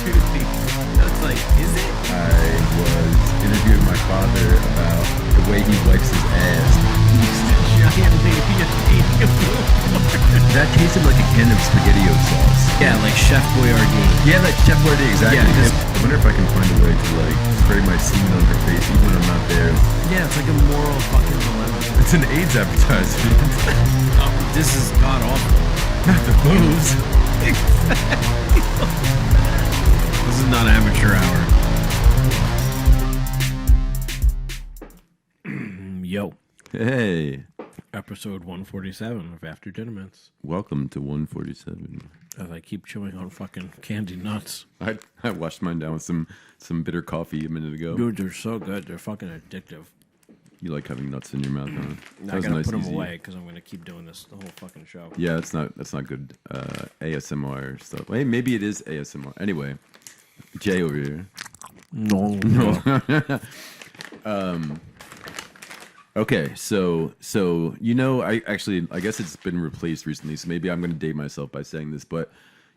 opportunity. That's like, is it? I was interviewing my father about the way he wipes his ass. He's the giant baby. That tasted like a can of SpaghettiO sauce. Yeah, like Chef Boyardee. Yeah, like Chef Boyardee, exactly. Yeah, because- I wonder if I can find a way to like spray my semen on her face even when I'm not there. Yeah, it's like a moral fucking dilemma. It's an AIDS advertisement. Oh, this is god awful. Not the booze. This is not amateur hour. Yo. Hey, Episode 147 of After Dinner Mints. welcome to 147. As I keep chewing on fucking candy nuts. I washed mine down with some bitter coffee a minute ago. Dude, they're so good. They're fucking addictive. You like having nuts in your mouth, huh? That I was gotta nice, put them easy. away because I'm gonna keep doing this the whole fucking show. Yeah, that's not good ASMR stuff. Hey, maybe it is ASMR. Anyway, Jay over here. No. Okay, so I guess it's been replaced recently, so maybe I'm gonna date myself by saying this, but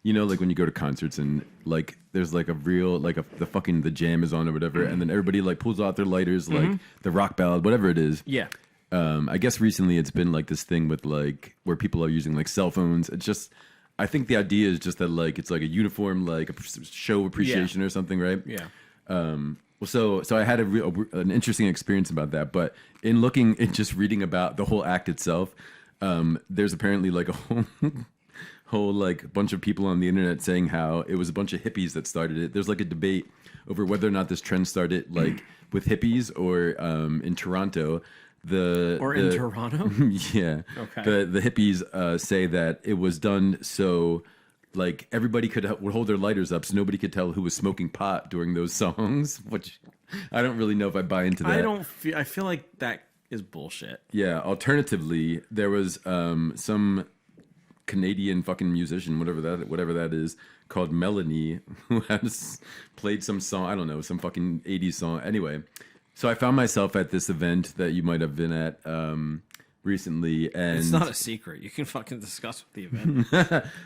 like when you go to concerts and like there's like a real the jam is on or whatever, and then everybody like pulls out their lighters, like the rock ballad, whatever it is. Yeah. I guess recently it's been like this thing with like where people are using like cell phones. It's just, I think the idea is just that like it's like a uniform like a show appreciation or something, right? Yeah. Well, so I had an interesting experience about that, but in looking and just reading about the whole act itself, there's apparently like a whole like bunch of people on the internet saying how it was a bunch of hippies that started it. There's like a debate over whether or not this trend started like with hippies or in Toronto. In Toronto? Yeah. Okay. The hippies say that it was done so like everybody would hold their lighters up so nobody could tell who was smoking pot during those songs, which I don't really know if I buy into that. I feel like that is bullshit. Yeah. Alternatively, there was some Canadian fucking musician, whatever that is, called Melanie, who has played some song, I don't know, some fucking 80s song. Anyway, so I found myself at this event that you might have been at recently, and It's not a secret. You can fucking discuss with the event.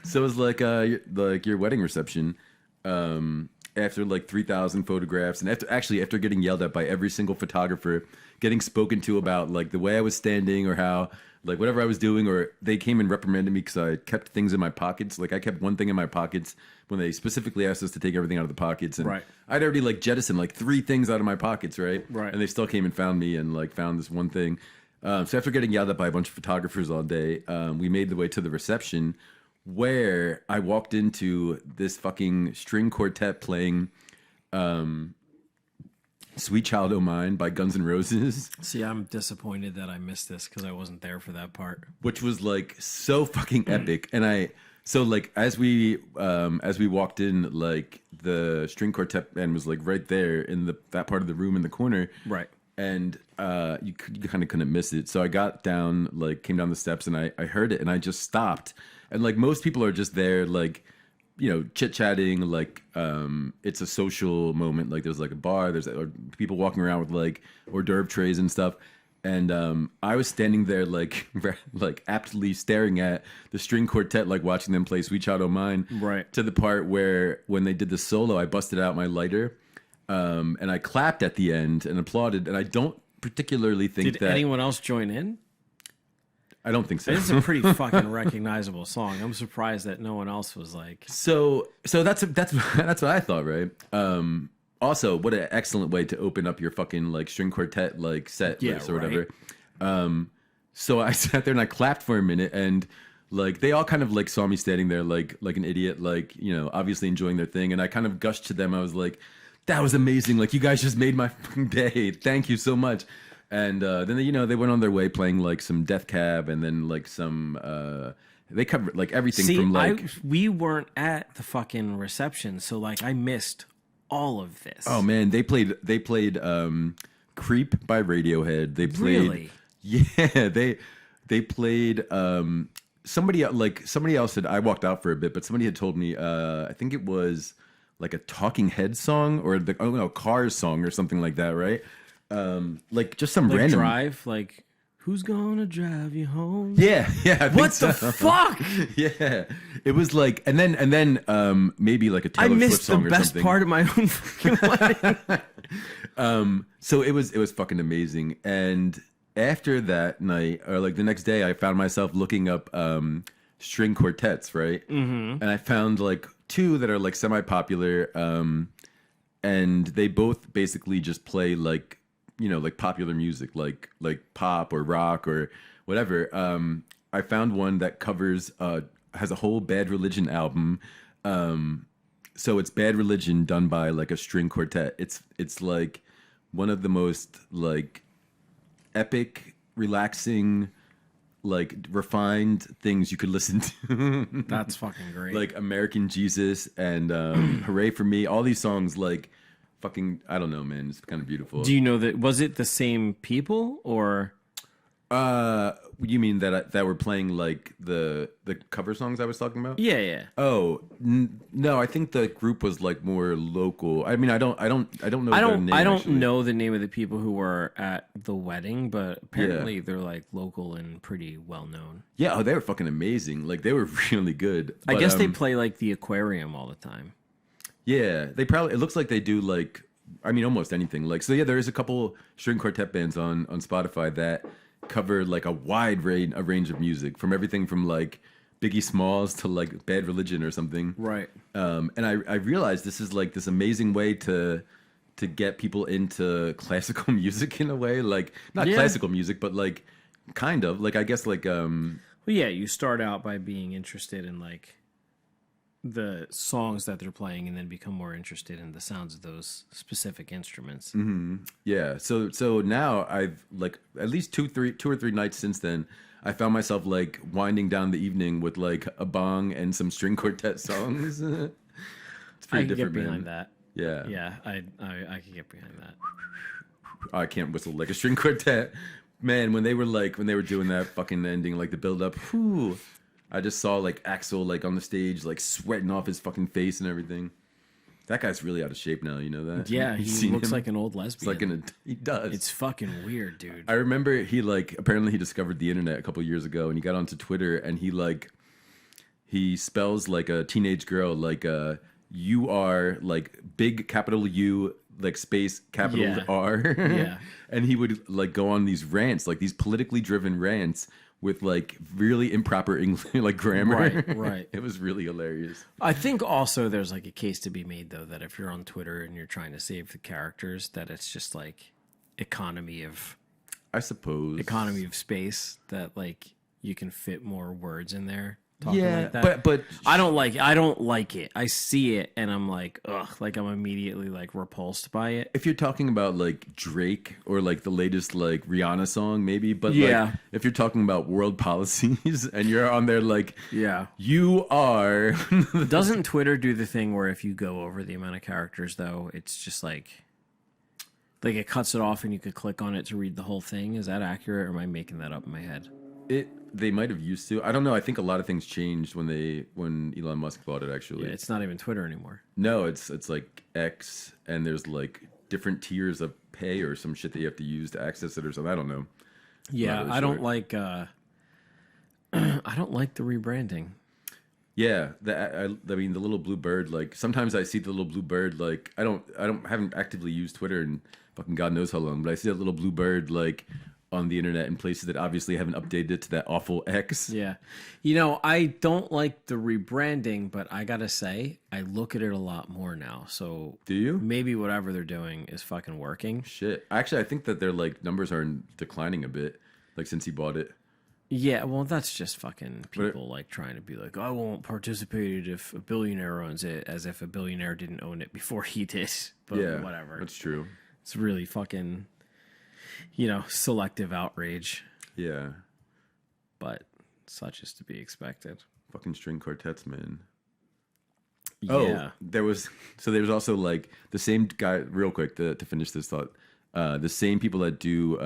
so it was like your wedding reception. After like 3,000 photographs, and after getting yelled at by every single photographer, getting spoken to about like the way I was standing or how like whatever I was doing, or they came and reprimanded me because I kept things in my pockets. Like I kept one thing in my pockets when they specifically asked us to take everything out of the pockets, and Right. I'd already like jettisoned like 3 things out of my pockets, right? Right. And they still came and found me and like found this one thing. So after getting yelled at by a bunch of photographers all day, we made the way to the reception, where I walked into this fucking string quartet playing Sweet Child O' Mine by Guns N' Roses, See, I'm disappointed that I missed this because I wasn't there for that part. which was like so fucking epic. And so like as we walked in, like the string quartet band was like right there in that part of the room in the corner. Right. And you kind of couldn't miss it. So I got down, like came down the steps, and I heard it, and I just stopped. And like most people are just there, like chit chatting, like it's a social moment. Like there's like a bar, there's people walking around with like hors d'oeuvre trays and stuff. And I was standing there, like aptly staring at the string quartet, like watching them play Sweet Child O' Mine. Right. To the part where when they did the solo, I busted out my lighter. And I clapped at the end and applauded, and I don't particularly think Did that anyone else join in? I don't think so. This is a pretty fucking recognizable song. I'm surprised that no one else was like. So that's what I thought, right? Also, what an excellent way to open up your fucking like string quartet like set list or whatever. So I sat there and I clapped for a minute, and like they all kind of like saw me standing there like an idiot, like obviously enjoying their thing, and I kind of gushed to them. I was like, that was amazing. Like, you guys just made my fucking day. Thank you so much. And then, they went on their way playing, like, some Death Cab and then, like, some... they covered, like, everything from, like... we weren't at the fucking reception, so, like, I missed all of this. Oh, man. They played Creep by Radiohead. They played... Really? Yeah. They played... somebody else said... I walked out for a bit, but somebody had told me... I think it was... like a Talking Heads song or Cars song or something like that, right? Like just some like random Drive, like who's gonna drive you home? Yeah, I think What so. the fuck? Yeah, It was like, and then maybe like a I Taylor Swift missed the song or best something. part of my own fucking wedding. So it was fucking amazing. And after that night, or like the next day, I found myself looking up string quartets, right? Mm-hmm. And I found like two that are like semi-popular, and they both basically just play like, you know, like popular music, like pop or rock or whatever. I found one that covers has a whole Bad Religion album. So it's Bad Religion done by like a string quartet. It's like one of the most like epic, relaxing, like refined things you could listen to. That's fucking great. Like American Jesus and Hooray for Me. All these songs like fucking, I don't know, man. It's kind of beautiful. Do you know that, was it the same people or? You mean that were playing like the cover songs I was talking about? Yeah. Oh no, I think the group was like more local. I mean, I don't know. Their name, I don't actually. know the name of the people who were at the wedding, but apparently they're like local and pretty well known. Yeah, oh, they were fucking amazing. Like they were really good. I But, guess they play like the aquarium all the time. Yeah, they probably. It looks like they do like. I mean, almost anything. Like so. Yeah, there is a couple string quartet bands on Spotify that cover like a wide range of music, from everything from like Biggie Smalls to like Bad Religion or something. Right. And I realized this is like this amazing way to get people into classical music in a way, like not classical music, but like kind of like I guess like Well, yeah, you start out by being interested in like the songs that they're playing, and then become more interested in the sounds of those specific instruments. yeah. So now I've like at least two or three nights since then, I found myself like winding down the evening with like a bong and some string quartet songs. It's pretty I can different, get behind man. that. Yeah. Yeah, I can get behind that. I can't whistle like a string quartet. Man, when they were doing that fucking ending, like the build up, whew, I just saw like Axel like on the stage, like sweating off his fucking face and everything. That guy's really out of shape now, you know that? Yeah, You've he seen looks him? like an old It's lesbian. like he does. It's fucking weird, dude. I remember he like apparently he discovered the internet a couple years ago and he got onto Twitter and he spells like a teenage girl like you are like big capital U like space capital Yeah. R. Yeah. And he would like go on these rants, like these politically driven rants with like really improper English like grammar. Right. It was really hilarious. I think also there's like a case to be made though that if you're on Twitter and you're trying to save the characters, that it's just like economy of I suppose. space, that like you can fit more words in there. Talking Yeah, like that. but I don't like it. I see it and I'm like, ugh, like I'm immediately like repulsed by it. if you're talking about like Drake or like the latest like Rihanna song, maybe, but Yeah. like if you're talking about world policies and you're on there like, Yeah. you are, Doesn't Twitter do the thing where if you go over the amount of characters though, it's just like it cuts it off and you could click on it to read the whole thing? Is that accurate or am I making that up in my head? they might have used to. I don't know. I think a lot of things changed when Elon Musk bought it. Actually, Yeah, it's not even Twitter anymore. no, it's like X, and there's like different tiers of pay or some shit that you have to use to access it or something. I don't know. Yeah, really I don't sure. like I don't like the rebranding. Yeah, I mean the little blue bird. Like sometimes I see the little blue bird. Like I haven't actively used Twitter in fucking God knows how long, but I see that little blue bird like on the internet in places that obviously haven't updated it to that awful X. Yeah. You know, I don't like the rebranding, but I gotta say, I look at it a lot more now. So Do you? maybe whatever they're doing is fucking working. Shit. Actually, I think that their like numbers are declining a bit. Like since he bought it. Yeah, well, that's just fucking people like trying to be like, I won't participate if a billionaire owns it, as if a billionaire didn't own it before he did. But Yeah, whatever. That's true. It's really fucking, selective outrage, Yeah. but such is to be expected. Fucking string quartets, man. Yeah. Oh, there was also like the same guy. Real quick to finish this thought, the same people that do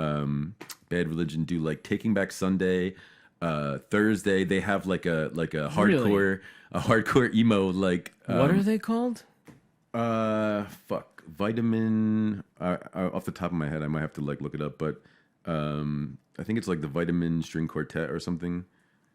Bad Religion do like Taking Back Sunday, Thursday. They have like a hardcore emo like. What are they called? Vitamin. Off the top of my head, I might have to like look it up, but I think it's like the Vitamin String Quartet or something.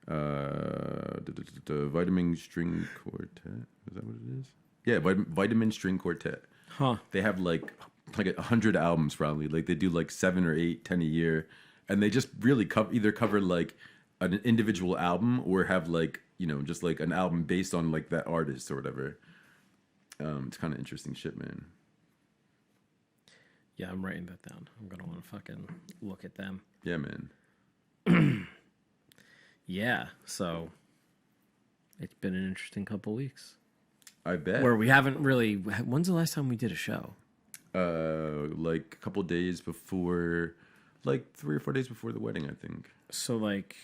Vitamin String Quartet. Is that what it is? Yeah, Vitamin String Quartet. Huh. They have like 100 albums probably. Like they do like 7 or 8, 10 a year, and they just really cover like an individual album or have like just like an album based on like that artist or whatever. It's kind of interesting shit, man. Yeah, I'm writing that down. I'm gonna want to fucking look at them. Yeah, man. Yeah, so it's been an interesting couple weeks. I bet. Where we haven't really. When's the last time we did a show? Like a couple days before, like 3 or 4 days before the wedding, I think. So like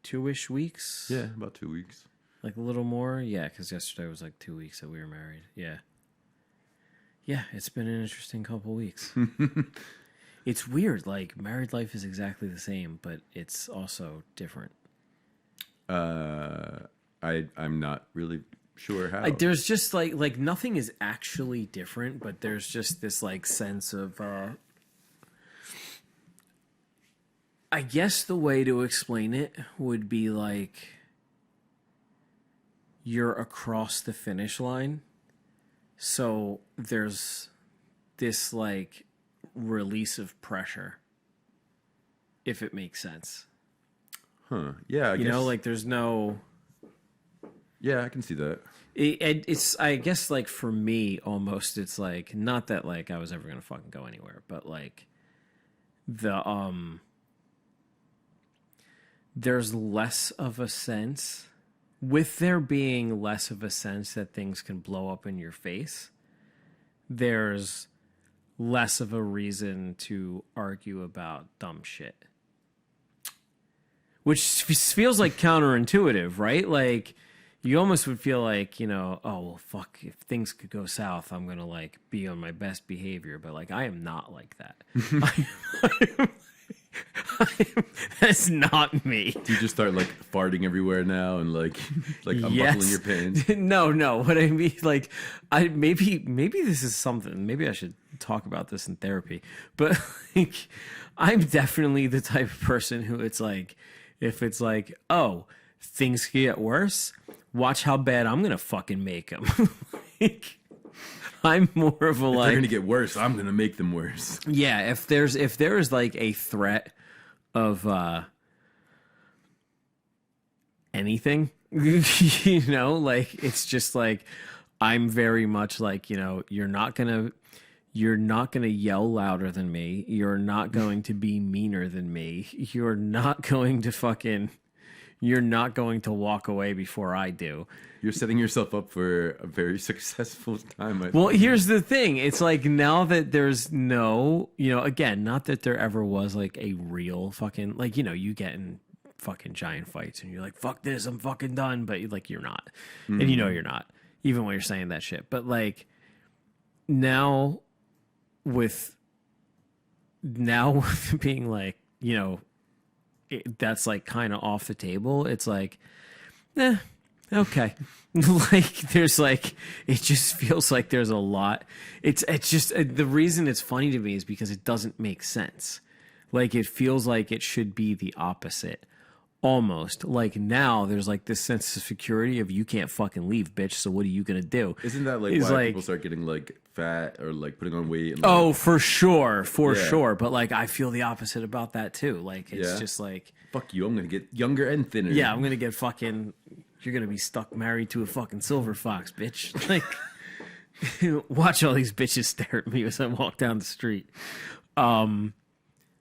2-ish weeks. Yeah, about 2 weeks. Like a little more. Yeah, because yesterday was like 2 weeks that we were married. Yeah. Yeah, it's been an interesting couple weeks. It's weird. Like married life is exactly the same, but it's also different. I'm not really sure how. There's just like nothing is actually different, but there's just this like sense of I guess the way to explain it would be like you're across the finish line. So there's this like release of pressure, if it makes sense. Huh. Yeah, I guess. Like there's no... Yeah, I can see that. It's, I guess, like, for me, almost, it's, like, not that, like, I was ever going to fucking go anywhere, but, like, there's less of a sense, with there being less of a sense that things can blow up in your face, there's less of a reason to argue about dumb shit. Which feels like counterintuitive, right? Like, you almost would feel like, oh, well, fuck, if things could go south, I'm going to, like, be on my best behavior. But, like, I am not like that. That's not me. Do you just start, like, farting everywhere now and, like unbuckling your pants? No. What I mean, like, maybe this is something. Maybe I should talk about this in therapy. But, like, I'm definitely the type of person who it's like, if it's like, oh, things could get worse, watch how bad I'm going to fucking make them. Like, I'm more of a if like... they're going to get worse, I'm going to make them worse. Yeah, if there is like a threat of anything, like, it's just like, I'm very much like, you're not going to yell louder than me. You're not going to be meaner than me. You're not going to walk away before I do. You're setting yourself up for a very successful time. Well, here's the thing. It's like, now that there's no, again, not that there ever was like a real fucking, like, you get in fucking giant fights and you're like, fuck this, I'm fucking done. But like, you're not. Mm-hmm. And you're not, even when you're saying that shit. But like, now with being like, that's like kind of off the table. It's like, okay. Like, there's like, it just feels like there's a lot. It's just, the reason it's funny to me is because it doesn't make sense. Like, it feels like it should be the opposite. Almost like now there's like this sense of security of you can't fucking leave, bitch. So what are you gonna do? Isn't that like why people start getting like fat or like putting on weight? And, like, oh, for sure. But like, I feel the opposite about that too. Like, it's just like, fuck you. I'm gonna get younger and thinner. Yeah, I'm gonna get fucking. You're gonna be stuck married to a fucking silver fox, bitch. Like, watch all these bitches stare at me as I walk down the street.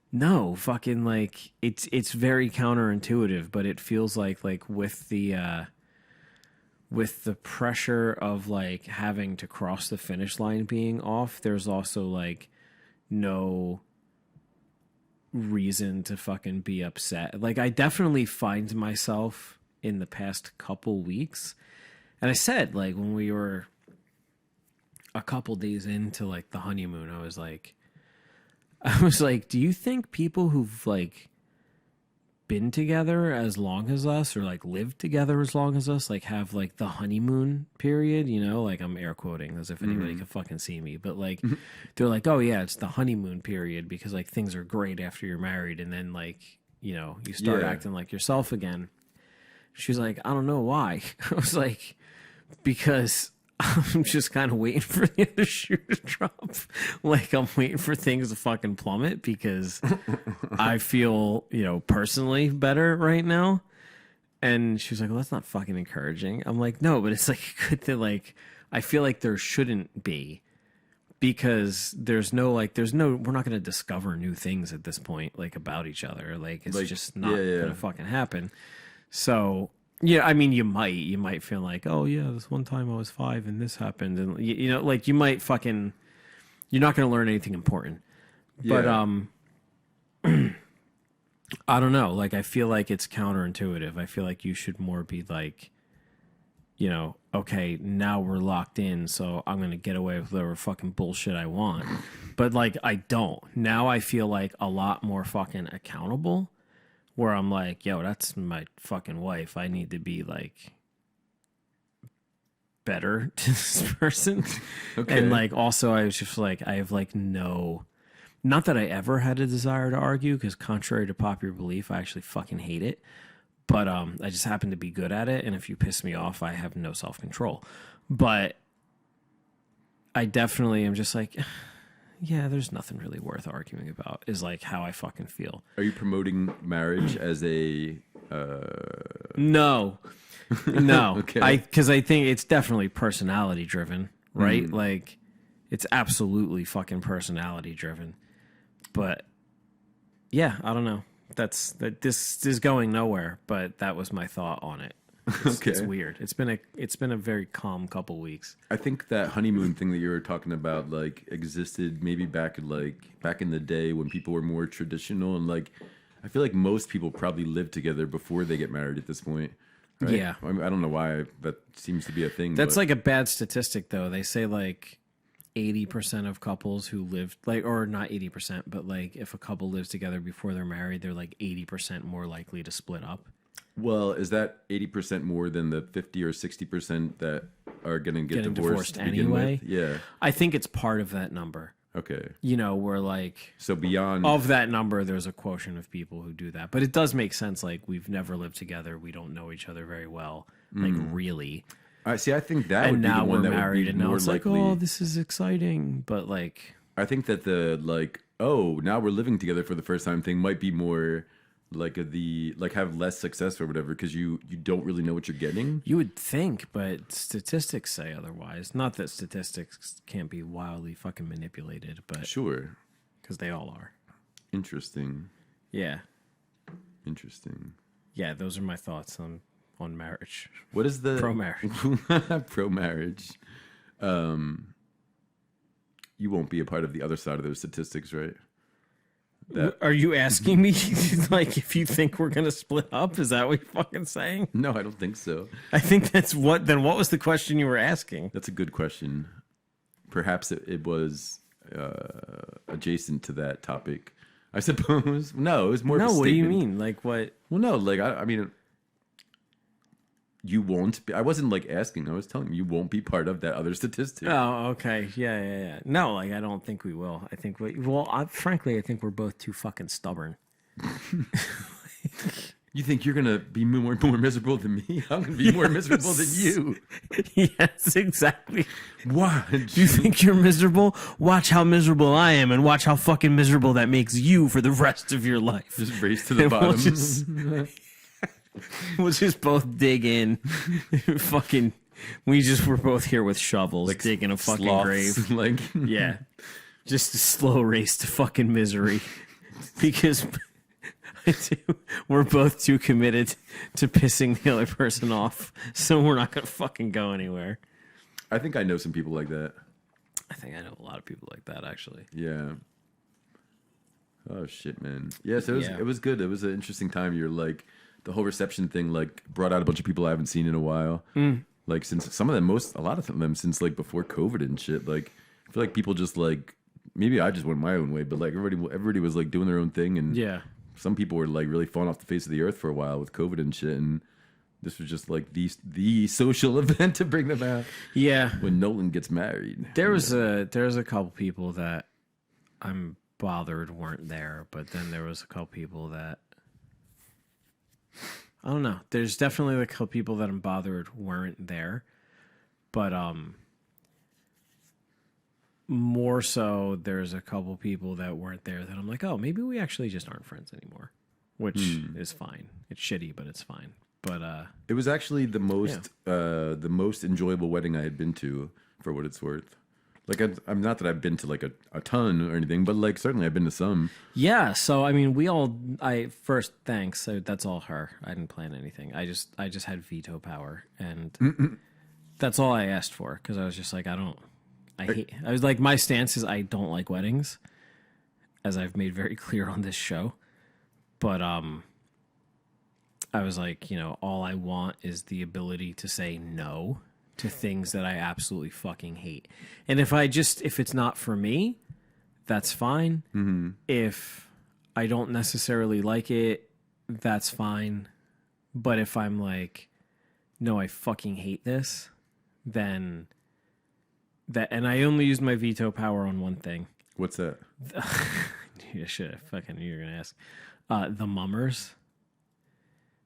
No, fucking, like, it's very counterintuitive, but it feels like with the pressure of like having to cross the finish line being off, there's also like no reason to fucking be upset. Like, I definitely find myself in the past couple weeks, and I said, like, when we were a couple days into like the honeymoon, I was like, do you think people who've like been together as long as us or like lived together as long as us like have like the honeymoon period? Like, I'm air quoting as if anybody could fucking see me, but like they're like, oh yeah, it's the honeymoon period because like things are great after you're married, and then like you start acting like yourself again. She's like, I don't know why. I was like, because I'm just kind of waiting for the other shoe to drop. Like, I'm waiting for things to fucking plummet because I feel, personally better right now. And she was like, well, that's not fucking encouraging. I'm like, no, but it's like good that, like, I feel like there shouldn't be, because we're not going to discover new things at this point, like, about each other. Like, it's just not going to fucking happen. So, yeah, I mean, you might feel like, oh yeah, this one time I was 5 and this happened. And like, you might fucking, you're not going to learn anything important. Yeah. But, I don't know. Like, I feel like it's counterintuitive. I feel like you should more be like, okay, now we're locked in, so I'm going to get away with whatever fucking bullshit I want. But, like, I don't. Now I feel like a lot more fucking accountable, where I'm like, yo, that's my fucking wife. I need to be, like, better to this person. Okay. And, like, also I was just like, I have, like, not that I ever had a desire to argue, because contrary to popular belief, I actually fucking hate it. But I just happen to be good at it, and if you piss me off, I have no self-control. But I definitely am just like, yeah, there's nothing really worth arguing about, is like how I fucking feel. Are you promoting marriage as a... No. Okay. Because I think it's definitely personality driven, right? Like, it's absolutely fucking personality driven. But yeah, I don't know. This is going nowhere, but that was my thought on it. It's weird. It's been a very calm couple weeks. I think that honeymoon thing that you were talking about, like, existed maybe back in the day when people were more traditional, and like, I feel like most people probably live together before they get married at this point. Right? Yeah. I mean, I don't know why that seems to be a thing. That's like a bad statistic, though. They say like 80% of couples who live, like, or not 80%, but like if a couple lives together before they're married, they're like 80% more likely to split up. Well, is that 80% more than the 50 or 60% that are going to get divorced anyway? Yeah. I think it's part of that number. Okay. We're like... So beyond... Of that number, there's a quotient of people who do that. But it does make sense. Like, we've never lived together. We don't know each other very well. Like, really. I think that would be the one that would be more likely. Like, oh, this is exciting. But, like... I think that the, like, oh, now we're living together for the first time thing might be more... like have less success or whatever, because you don't really know what you're getting. You would think, but statistics say otherwise. Not that statistics can't be wildly fucking manipulated, but sure, because they all are. Interesting. Yeah. Interesting. Yeah, those are my thoughts on marriage. What is the pro marriage? Pro marriage. You won't be a part of the other side of those statistics, right? Are you asking me, like, if you think we're going to split up? Is that what you're fucking saying? No, I don't think so. I think that's then what was the question you were asking? That's a good question. Perhaps it was adjacent to that topic, I suppose. No, it was more of a statement. What do you mean? Like, what? Well, no, like, I mean... You won't be. I wasn't like asking. I was telling you won't be part of that other statistic. Oh, okay. Yeah. No, like, I don't think we will. I think frankly, I think we're both too fucking stubborn. You think you're gonna be more miserable than me? I'm gonna be more miserable than you. Yes, exactly. Why? Do you think you're miserable? Watch how miserable I am, and watch how fucking miserable that makes you for the rest of your life. Just race to the bottom. We'll just both dig in. Fucking, we're both here with shovels, like digging a fucking grave. Like, yeah, just a slow race to fucking misery, because we're both too committed to pissing the other person off, so we're not gonna fucking go anywhere. I think I know some people like that. I think I know a lot of people like that, actually. Yeah. Oh shit, man. Yeah, so it was good. It was an interesting time. You're like. The whole reception thing like brought out a bunch of people I haven't seen in a while. Like since a lot of them since like before COVID and shit. Like I feel like people just like maybe I just went my own way, but like everybody was like doing their own thing, and some people were like really falling off the face of the earth for a while with COVID and shit, and this was just like the social event to bring them out. Yeah, when Nolan gets married, there's a couple people that I'm bothered weren't there, but then there was a couple people that I don't know. There's definitely like a couple people that I'm bothered weren't there, but more so there's a couple people that weren't there that I'm like, oh, maybe we actually just aren't friends anymore, which is fine. It's shitty, but it's fine. But it was actually the most enjoyable wedding I had been to, for what it's worth. Like, I'm not that I've been to like a ton or anything, but like certainly I've been to some. Yeah, so I mean, first thanks. That's all her. I didn't plan anything. I just had veto power, and that's all I asked for, because I was just like, I was like, my stance is I don't like weddings, as I've made very clear on this show. But I was like, all I want is the ability to say no to things that I absolutely fucking hate. And if it's not for me, that's fine. Mm-hmm. If I don't necessarily like it, that's fine. But if I'm like, no, I fucking hate this, then and I only used my veto power on one thing. What's that? Yeah, shit, I fucking knew you were gonna ask. The mummers.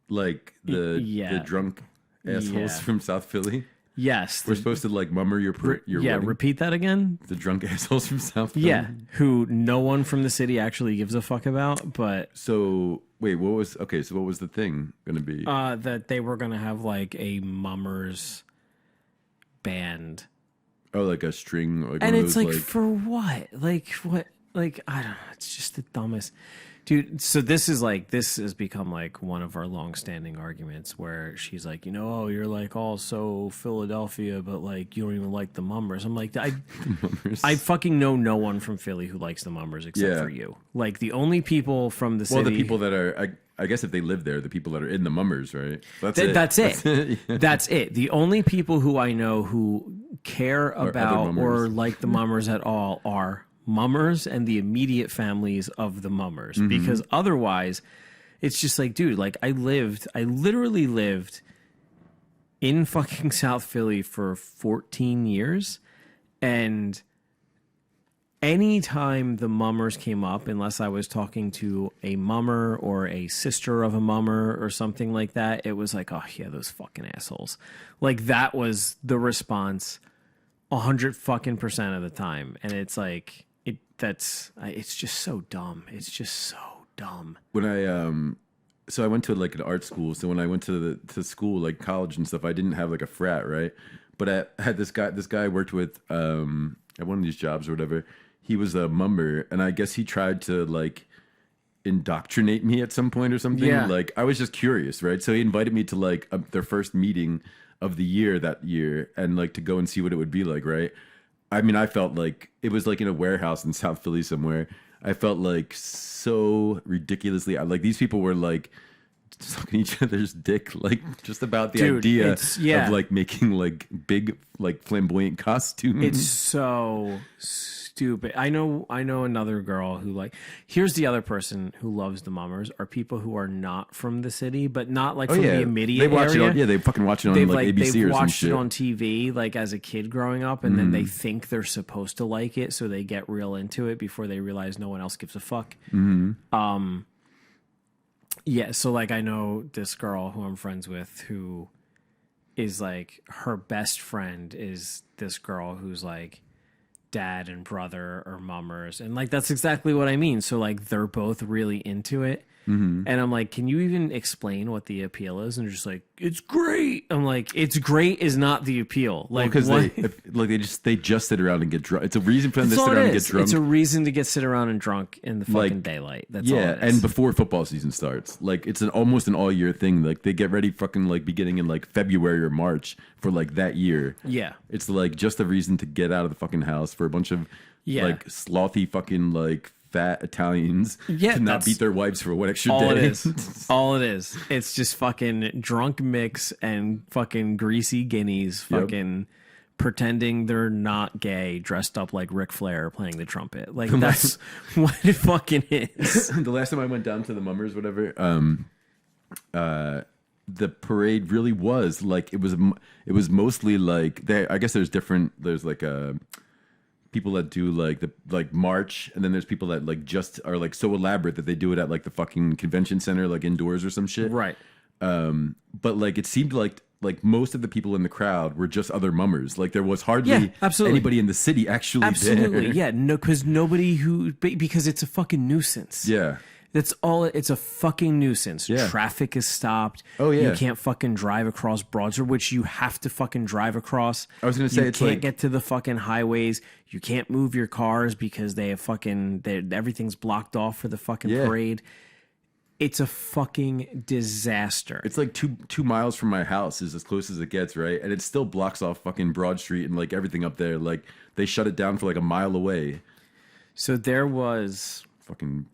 Like the drunk assholes from South Philly? Yes. We're supposed to like mummer your wedding? Repeat that again. The drunk assholes from South Philly? Yeah, who no one from the city actually gives a fuck about, but... So, wait, what was the thing going to be? That they were going to have like a mummers band. Oh, like a string? Like and it's like, for what? Like, what? Like, I don't know. It's just the dumbest... Dude, so this has become like one of our long-standing arguments where she's like, oh, you're like all so Philadelphia, but like you don't even like the mummers. I'm like, I fucking know no one from Philly who likes the mummers except for you. Like the only people from the city. Well, the people that are, I guess if they live there, the people that are in the mummers, right? That's it. That's it. The only people who I know who care about or like the mummers at all are mummers and the immediate families of the mummers, because otherwise it's just like, dude, like I literally lived in fucking South Philly for 14 years, and anytime the mummers came up, unless I was talking to a mummer or a sister of a mummer or something like that, it was like, oh yeah, those fucking assholes. Like that was the response 100% of the time. And it's like, it's just so dumb. It's just so dumb. When I went to like an art school. So when I went to school, like college and stuff, I didn't have like a frat, right? But I had this guy I worked with at one of these jobs or whatever. He was a mummer, and I guess he tried to like indoctrinate me at some point or something. Yeah. Like I was just curious, right? So he invited me to like their first meeting of the year that year, and like to go and see what it would be like, right? I mean, I felt like it was like in a warehouse in South Philly somewhere. I felt like so ridiculously like these people were like sucking each other's dick, like just about the idea of like making like big like flamboyant costumes. It's so stupid. I know another girl who like, here's the other person who loves the mummers are people who are not from the city, but not like from the immediate they watch area. It on, they fucking watch it on like ABC or some shit. They've watched it on TV like as a kid growing up, and then they think they're supposed to like it, so they get real into it before they realize no one else gives a fuck. Yeah, so like I know this girl who I'm friends with who is like, her best friend is this girl who's like dad and brother are mummers, and like that's exactly what I mean. So like they're both really into it, and I'm like, can you even explain what the appeal is? And they're just like, it's great. I'm like, it's great is not the appeal. Like, because they just sit around and get drunk. It's a reason for them to sit around and get drunk. It's a reason to sit around and drunk in the fucking daylight. That's all it is. And before football season starts, like it's almost an all year thing. Like they get ready fucking like beginning in like February or March for like that year. Yeah, it's like just a reason to get out of the fucking house for a bunch of like slothy fucking like fat Italians to not beat their wives for one extra day. It is. All it is. It's just fucking drunk mix and fucking greasy guineas fucking pretending they're not gay, dressed up like Ric Flair playing the trumpet. Like that's what it fucking is. The last time I went down to the mummers, whatever, the parade really was like, it was mostly like I guess there's like people that do like march, and then there's people that like just are like so elaborate that they do it at like the fucking convention center, like indoors or some shit. Right. But like it seemed like most of the people in the crowd were just other mummers. Like there was hardly absolutely. anybody in the city actually Absolutely, there. yeah. No, because because it's a fucking nuisance. Yeah. That's all. It's a fucking nuisance. Yeah. Traffic is stopped. Oh, yeah. You can't fucking drive across Broadsword, which you have to fucking drive across. I was gonna say, you it's can't like- get to the fucking highways. You can't move your cars because they have everything's blocked off for the fucking Yeah. parade. It's a fucking disaster. It's like 2 miles from my house is as close as it gets, right? And it still blocks off fucking Broad Street and like everything up there. Like they shut it down for like a mile away. So there was Fucking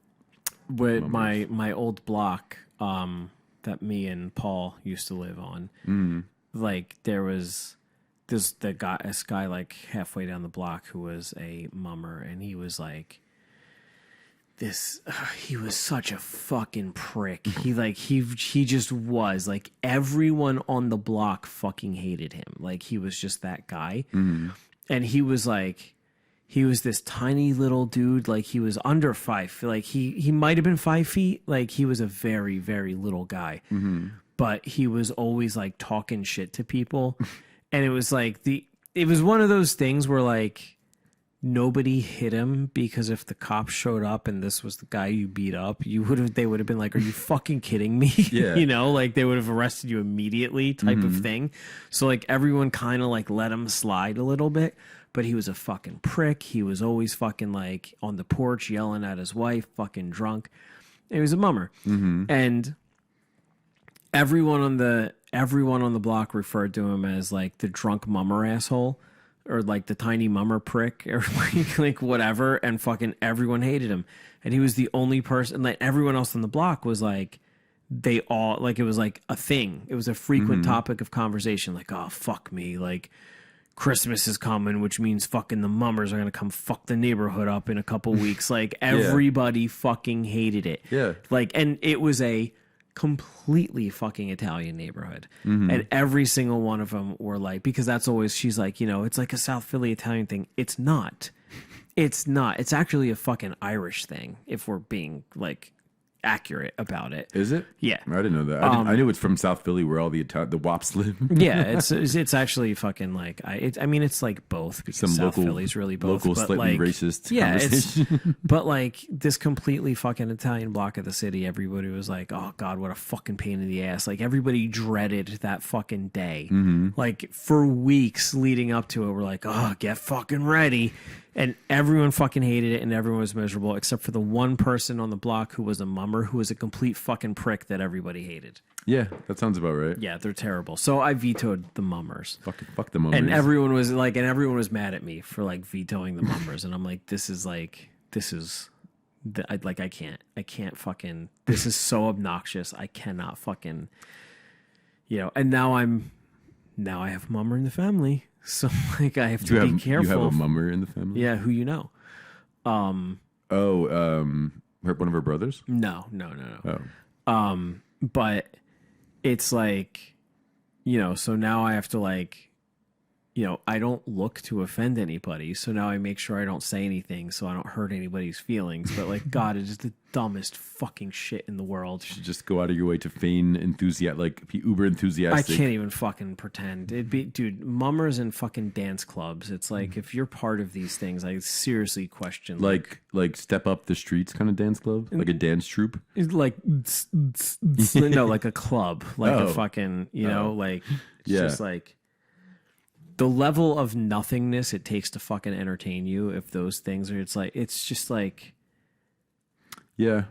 with my old block that me and Paul used to live on. Like there was this guy like halfway down the block who was a mummer, and he was like he was such a fucking prick. He just was like, everyone on the block fucking hated him. Like he was just that guy. And he was like, he was this tiny little dude. Like he was under 5. Like he might have been 5 feet. Like he was a very, very little guy, but he was always like talking shit to people. And it was like it was one of those things where like, nobody hit him, because if the cops showed up and this was the guy you beat up, they would have been like, are you fucking kidding me? Yeah. You know, like they would have arrested you immediately type of thing. So like everyone kind of like let him slide a little bit, but he was a fucking prick. He was always fucking like on the porch yelling at his wife, fucking drunk. He was a mummer. And everyone on the block referred to him as like the drunk mummer asshole, or like the tiny mummer prick, or like whatever, and fucking everyone hated him. And he was the only person, like everyone else on the block was like, they all, like it was like a thing. It was a frequent topic of conversation, like, oh, fuck me, like Christmas is coming, which means fucking the mummers are gonna come fuck the neighborhood up in a couple weeks. Like everybody fucking hated it. Yeah. Like, and it was a completely fucking Italian neighborhood, and every single one of them were like, because that's always, she's like, you know, it's like a South Philly Italian thing. It's not. It's actually a fucking Irish thing, if we're being like accurate about it. Is it? Yeah. I didn't know that. I knew it's from South Philly where all the Wops live. Yeah, it's actually fucking like I mean it's like both, because Some South local, Philly's really both, local but slightly like, racist yeah, conversation. but like this completely fucking Italian block of the city, everybody was like, oh god, what a fucking pain in the ass. Like everybody dreaded that fucking day. Like for weeks leading up to it, we're like, oh, get fucking ready. And everyone fucking hated it, and everyone was miserable, except for the one person on the block who was a mummer, who was a complete fucking prick that everybody hated. Yeah, that sounds about right. Yeah, they're terrible. So I vetoed the mummers. Fuck the mummers. And everyone was mad at me for like vetoing the mummers. And I'm like, I can't fucking, this is so obnoxious. I cannot fucking, you know, and now I have a mummer in the family. So like I have to be careful. You have a mummer in the family? Yeah, who you know. One of her brothers? No. Oh. But it's like, you know, so now I have to like, you know, I don't look to offend anybody. So now I make sure I don't say anything so I don't hurt anybody's feelings. But like, God, it is the dumbest fucking shit in the world. You should just go out of your way to feign enthusiasm, like be uber enthusiastic. I can't even fucking pretend. It'd be, dude, mummers and fucking dance clubs. It's like, if you're part of these things, I seriously question. Like Step Up the Streets kind of dance club? Like a dance troupe? It's like, no, like a club. Like a fucking, you know, like, it's just like, the level of nothingness it takes to fucking entertain you, if those things are, it's just like, yeah,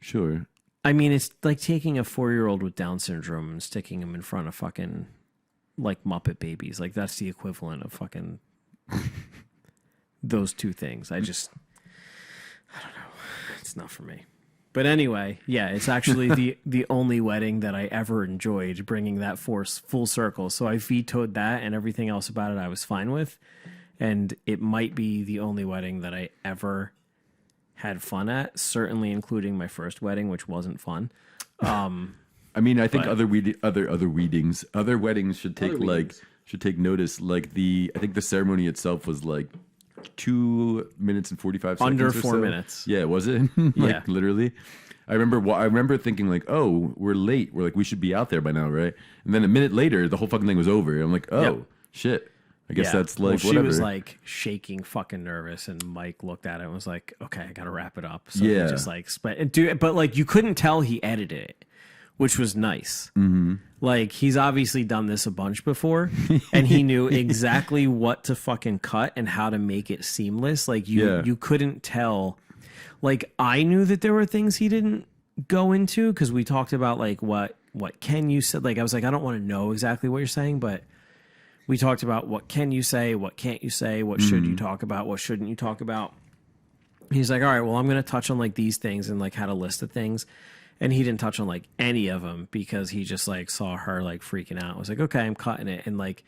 sure. I mean, it's like taking a 4-year-old with Down syndrome and sticking him in front of fucking like Muppet Babies. Like that's the equivalent of fucking those two things. I don't know. It's not for me. But anyway, yeah, it's actually the only wedding that I ever enjoyed, bringing that force full circle. So I vetoed that, and everything else about it I was fine with. And it might be the only wedding that I ever had fun at, certainly including my first wedding, which wasn't fun. I mean, I think other weddings should take notice. Like I think the ceremony itself was like 2 minutes and 45 seconds. Under or 4 so. minutes. Yeah, was it? Yeah. Literally. I remember thinking like, oh, we're late. We're like, we should be out there by now, right? And then a minute later, the whole fucking thing was over. I'm like, oh Yep. shit. I guess that's Well, like she whatever. was like shaking, fucking nervous, and Mike looked at it and was like, "Okay, I gotta wrap it up." So Yeah. he just like but like you couldn't tell he edited it, which was nice. Mm-hmm. Like he's obviously done this a bunch before, and he knew exactly what to fucking cut and how to make it seamless. Like you couldn't tell. Like I knew that there were things he didn't go into because we talked about like what can you say. Like I was like, I don't want to know exactly what you're saying, but we talked about what can you say, what can't you say, what should you talk about, what shouldn't you talk about. He's like, all right, well, I'm going to touch on like these things and like had a list of things. And he didn't touch on like any of them because he just like saw her like freaking out. I was like, okay, I'm cutting it. And like,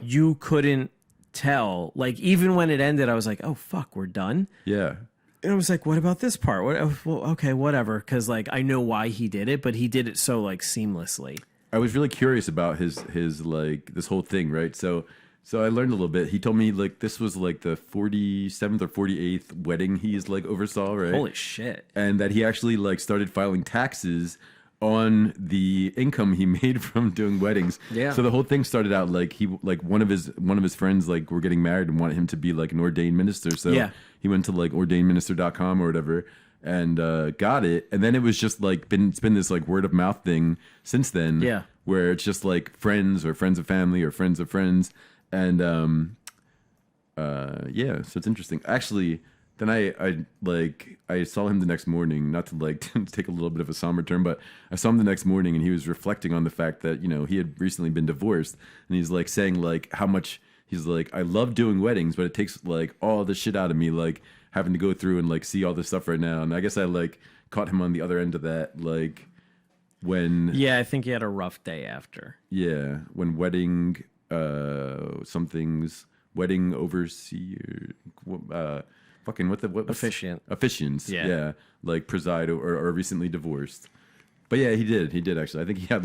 you couldn't tell, like, even when it ended, I was like, oh, fuck, we're done. Yeah. And I was like, what about this part? Well, okay, whatever. Cause like, I know why he did it, but he did it so like seamlessly. I was really curious about his like this whole thing, right? So I learned a little bit. He told me like this was like the 47th or 48th wedding he's like oversaw, right? Holy shit. And that he actually like started filing taxes on the income he made from doing weddings. Yeah. So the whole thing started out like he like one of his friends like were getting married and wanted him to be like an ordained minister. So Yeah. he went to like ordainedminister.com or whatever and got it. And then it was just like it's been this like word of mouth thing since then. Yeah. Where it's just like friends or friends of family or friends of friends. And yeah, so it's interesting. Actually, then I saw him the next morning, not to like take a little bit of a somber turn, but I saw him the next morning and he was reflecting on the fact that, you know, he had recently been divorced and he's like saying like how much he's like, I love doing weddings, but it takes like all the shit out of me, like having to go through and like see all this stuff right now. And I guess I like caught him on the other end of that, like when Yeah, I think he had a rough day after. yeah, when wedding wedding overseer fucking what Officiant. officiants Yeah. like preside or recently divorced. But yeah, he did actually. I think he had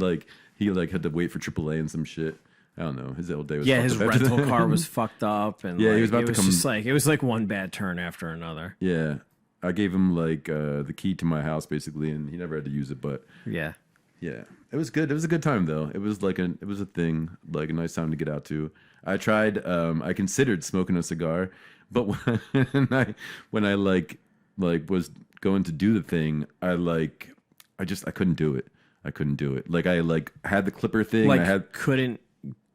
had to wait for AAA and some shit. I don't know, his old day was Yeah, fucked his up after rental that. car was fucked up, and Yeah, like, he was about it to was come- just like it was like one bad turn after another. Yeah, I gave him like the key to my house basically, and he never had to use it. But Yeah, yeah, it was good. It was a good time though. It was a thing, like a nice time to get out to. I tried. I considered smoking a cigar, but when I like was going to do the thing, I couldn't do it. I couldn't do it. Like I like had the clipper thing. like I had. couldn't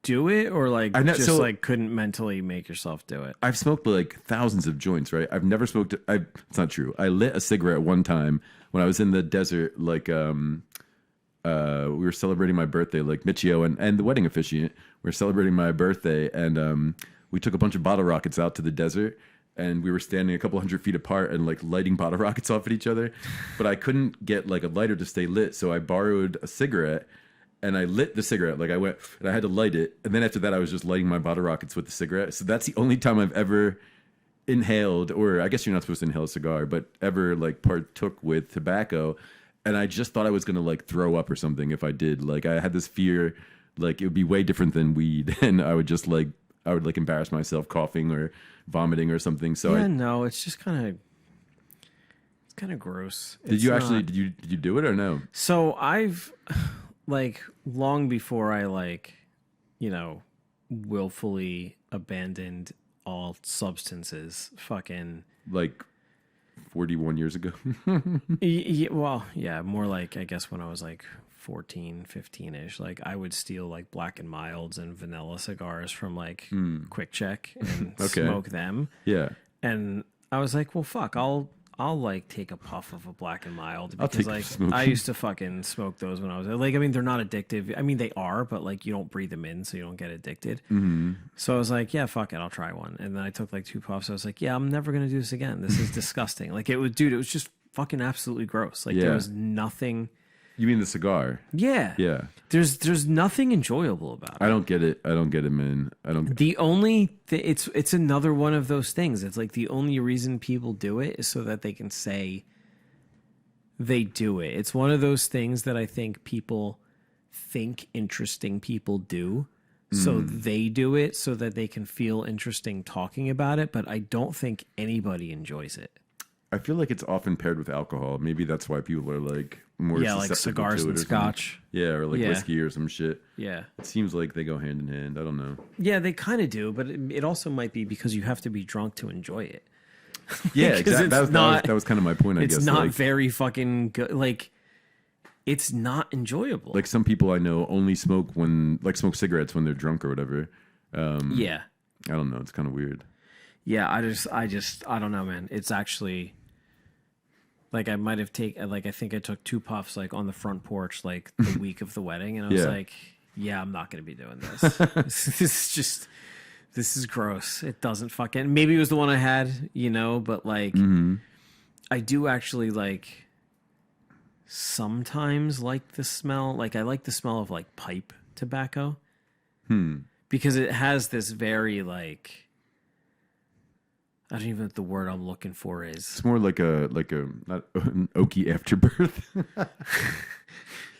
do it, or like I know- just so- like couldn't mentally make yourself do it. I've smoked like thousands of joints, right? I've never smoked. It's not true. I lit a cigarette one time when I was in the desert. Like, we were celebrating my birthday. Like Michio and the wedding officiant were celebrating my birthday, and we took a bunch of bottle rockets out to the desert, and we were standing a couple 100 feet apart and like lighting bottle rockets off at each other. But I couldn't get like a lighter to stay lit, so I borrowed a cigarette. And I lit the cigarette, like I went, and I had to light it. And then after that, I was just lighting my bottle rockets with the cigarette. So that's the only time I've ever inhaled, or I guess you're not supposed to inhale a cigar, but ever like partook with tobacco. And I just thought I was gonna like throw up or something if I did. Like I had this fear, like it would be way different than weed, and I would embarrass myself coughing or vomiting or something. So Yeah, no, it's just kind of gross. did you do it or no? So I've like long before I like, you know, willfully abandoned all substances, fucking Like 41 years ago. well, yeah, more like I guess when I was like 14, 15-ish, like I would steal like Black and Milds and vanilla cigars from like Quick Check and Okay. smoke them. Yeah. And I was like, well, fuck, I'll like take a puff of a Black and Mild I'll because take a like smoke. I used to fucking smoke those when I was like, I mean, they're not addictive. I mean, they are, but like you don't breathe them in, so you don't get addicted. Mm-hmm. So I was like, yeah, fuck it, I'll try one. And then I took like 2 puffs. I was like, yeah, I'm never gonna do this again. This is disgusting. Like it was, dude, it was just fucking absolutely gross. Like Yeah. there was nothing. You mean the cigar? Yeah, Yeah. There's nothing enjoyable about it. I don't get it, man. I don't. The only it's another one of those things. It's like the only reason people do it is so that they can say they do it. It's one of those things that I think people think interesting people do. So they do it so that they can feel interesting talking about it, but I don't think anybody enjoys it. I feel like it's often paired with alcohol. Maybe that's why people are like more like susceptible cigars to it and or something. scotch. Yeah, or like Yeah. whiskey or some shit. Yeah. It seems like they go hand in hand. I don't know. Yeah, they kind of do, but it also might be because you have to be drunk to enjoy it. Yeah, 'Cause exactly. it's not- That was kind of my point. I It's guess not like, very fucking good. Like, it's not enjoyable. like some people I know only smoke cigarettes when they're drunk or whatever. yeah. I don't know. It's kind of weird. Yeah, I don't know, man. It's actually like I might have taken like I think I took 2 puffs like on the front porch like the week of the wedding, and I was Yeah. like, yeah, I'm not gonna be doing this. This is gross. It doesn't fucking. Maybe it was the one I had, but like I do actually like sometimes like the smell. Like I like the smell of like pipe tobacco because it has this very like. I don't even know what the word I'm looking for is. It's more like a not an oaky afterbirth.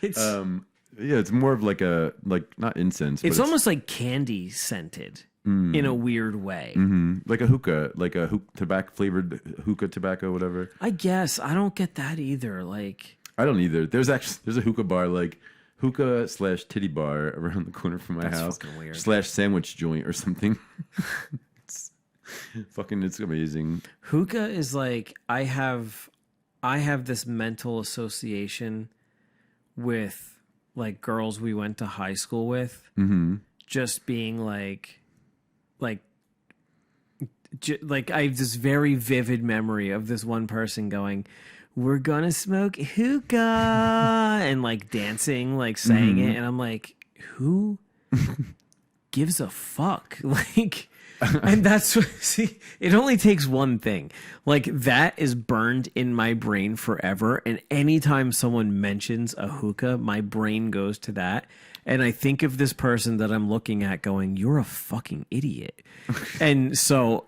It's Yeah, it's more of like not incense. But it's almost like candy scented in a weird way. like a hookah, tobacco flavored hookah tobacco, whatever. I guess I don't get that either. Like, I don't either. There's a hookah bar like hookah / titty bar around the corner from my house fucking weird. / sandwich joint or something. It's amazing. hookah is like I have this mental association with like girls we went to high school with, just being like I have this very vivid memory of this one person going, "We're gonna smoke hookah," and like dancing, like saying it, and I'm like, who gives a fuck? Like. And that's see, it only takes one thing. Like that is burned in my brain forever. And anytime someone mentions a hookah, my brain goes to that. And I think of this person that I'm looking at going, you're a fucking idiot. And so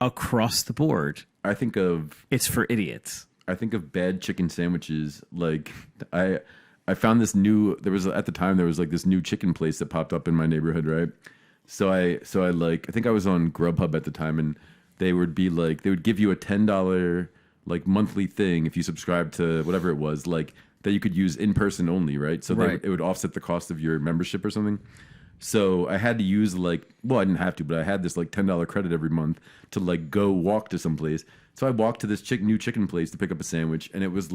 across the board, I think of it's for idiots. bad chicken sandwiches. Like I found this new. At the time there was like this new chicken place that popped up in my neighborhood, right? So I think I was on Grubhub at the time, and they would give you a $10 like monthly thing if you subscribe to whatever it was, like that you could use in person only, right? So Right. it would offset the cost of your membership or something. So I had to use I didn't have to, but I had this like $10 credit every month to like go walk to some place. So I walked to this new chicken place to pick up a sandwich, and it was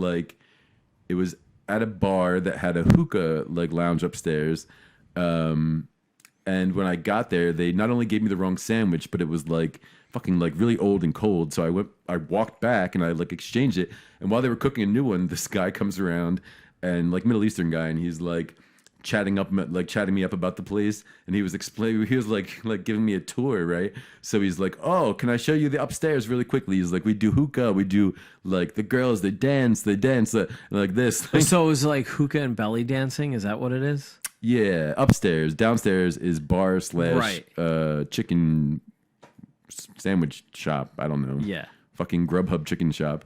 at a bar that had a hookah like lounge upstairs. And when I got there, they not only gave me the wrong sandwich, but it was like fucking like really old and cold. So I walked back and I like exchanged it. And while they were cooking a new one, this guy comes around, and like Middle Eastern guy, and he's like chatting me up about the place. And he was like giving me a tour, right? So he's like, "Oh, can I show you the upstairs really quickly?" He's like, "We do hookah, we do like the girls, they dance like this." So it was like hookah and belly dancing. Is that what it is? Yeah, upstairs. Downstairs is bar / Right. Chicken sandwich shop. I don't know. Yeah. Fucking Grubhub chicken shop.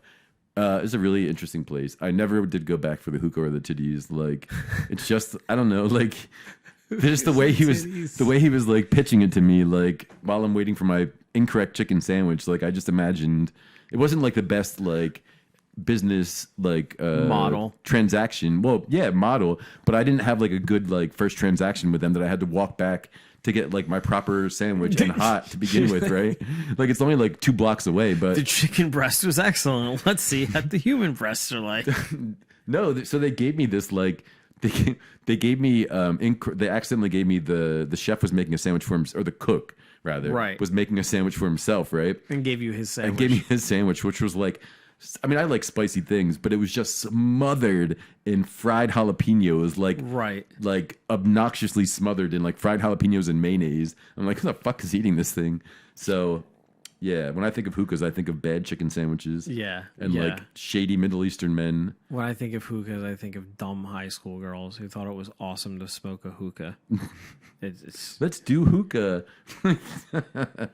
It's a really interesting place. I never did go back for the hookah or the titties. Like, it's just, I don't know. Like, just the way he was like pitching it to me, like while I'm waiting for my incorrect chicken sandwich. Like, I just imagined it wasn't like the best like business model transaction. Well, yeah, model, but I didn't have like a good like first transaction with them that I had to walk back to get like my proper sandwich and hot to begin with, right? Like it's only like 2 blocks away, but the chicken breast was excellent. Let's see what the human breasts are like. no. So they gave me this like they gave me they accidentally gave me the chef was making a sandwich for him, or the cook rather, Right. was making a sandwich for himself, right? And gave you his sandwich. And gave me his sandwich, which was like, I mean, I like spicy things, but it was just smothered in fried jalapenos, like obnoxiously smothered in like fried jalapenos and mayonnaise. I'm like, who the fuck is eating this thing? So, yeah, when I think of hookahs, I think of bad chicken sandwiches. Yeah. And yeah. like shady Middle Eastern men. When I think of hookahs, I think of dumb high school girls who thought it was awesome to smoke a hookah. It's Let's do hookah.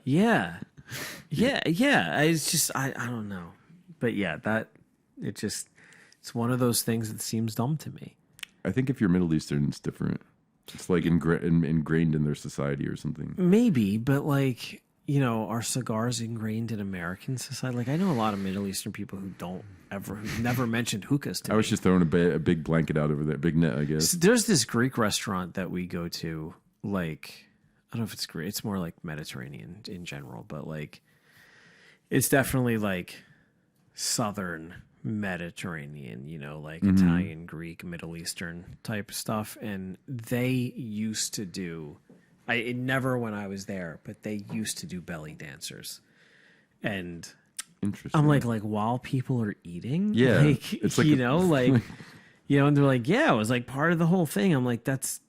yeah. It's just I don't know. But yeah, it's one of those things that seems dumb to me. I think if you're Middle Eastern, it's different. It's like ingrained in their society or something. Maybe, but like you know, are cigars ingrained in American society? Like, I know a lot of Middle Eastern people who who've never mentioned hookahs to I was me. just throwing a big blanket out over there, big net, I guess. There's this Greek restaurant that we go to, like, I don't know if it's Greek, it's more like Mediterranean in general, but like, it's definitely like Southern Mediterranean, you know, like Italian, Greek, Middle Eastern type stuff. And they used to do, it never when I was there, but they used to do belly dancers. And Interesting. I'm like while people are eating, Yeah, like, it's like you know, like, you know, and they're like, yeah, it was like part of the whole thing. I'm like, that's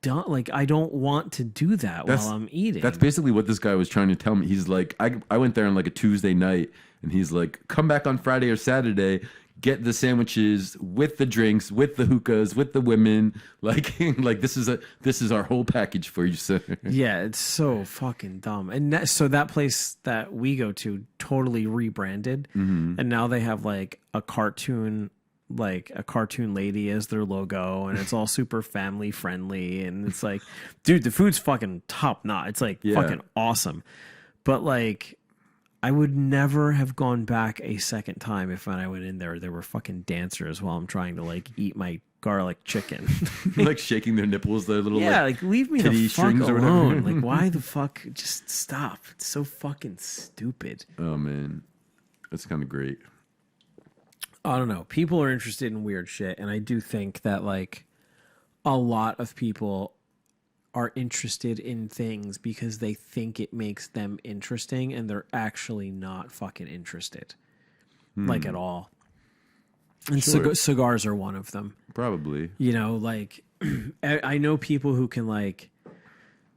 done. Like, I don't want to do that while I'm eating. That's basically what this guy was trying to tell me. He's like, I went there on like a Tuesday night, and he's like, come back on Friday or Saturday, get the sandwiches with the drinks, with the hookahs, with the women. Like, like this is our whole package for you, sir. Yeah, it's so fucking dumb. And so that place that we go to totally rebranded, and now they have like a cartoon lady as their logo, and it's all super family friendly, and it's like, dude, the food's fucking top notch. It's like fucking awesome. But like, I would never have gone back a second time if when I went in there were fucking dancers while I'm trying to like eat my garlic chicken. Like shaking their nipples, their little like leave me the titty fuck strings or whatever. alone. Like, why the fuck? Just stop. It's so fucking stupid. Oh man, that's kind of great. I don't know. People are interested in weird shit, and I do think that like a lot of people are interested in things because they think it makes them interesting, and they're actually not fucking interested, like at all. And Sure. cigars are one of them. Probably. You know, like I know people who can like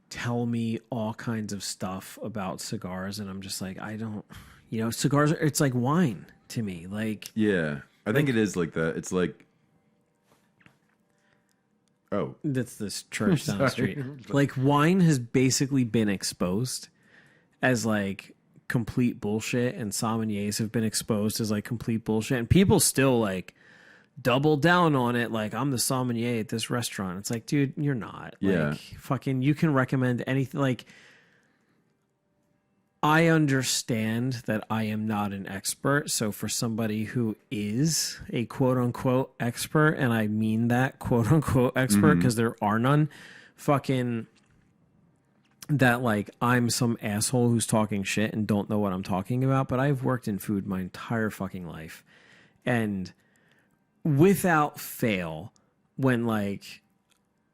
tell me all kinds of stuff about cigars, and I'm just like, I don't, you know, cigars are, it's like wine to me. Like, Yeah, I think it is like that. It's like, oh, that's this church down the Sorry. street. Like, wine has basically been exposed as like complete bullshit, and sommeliers have been exposed as like complete bullshit, and people still like double down on it. Like, I'm the sommelier at this restaurant. It's like, dude, you're not. Yeah. Like, fucking, you can recommend anything. Like, I understand that I am not an expert. So for somebody who is a quote unquote expert, and I mean that quote unquote expert because there are none, fucking, that like I'm some asshole who's talking shit and don't know what I'm talking about. But I've worked in food my entire fucking life. And without fail, when like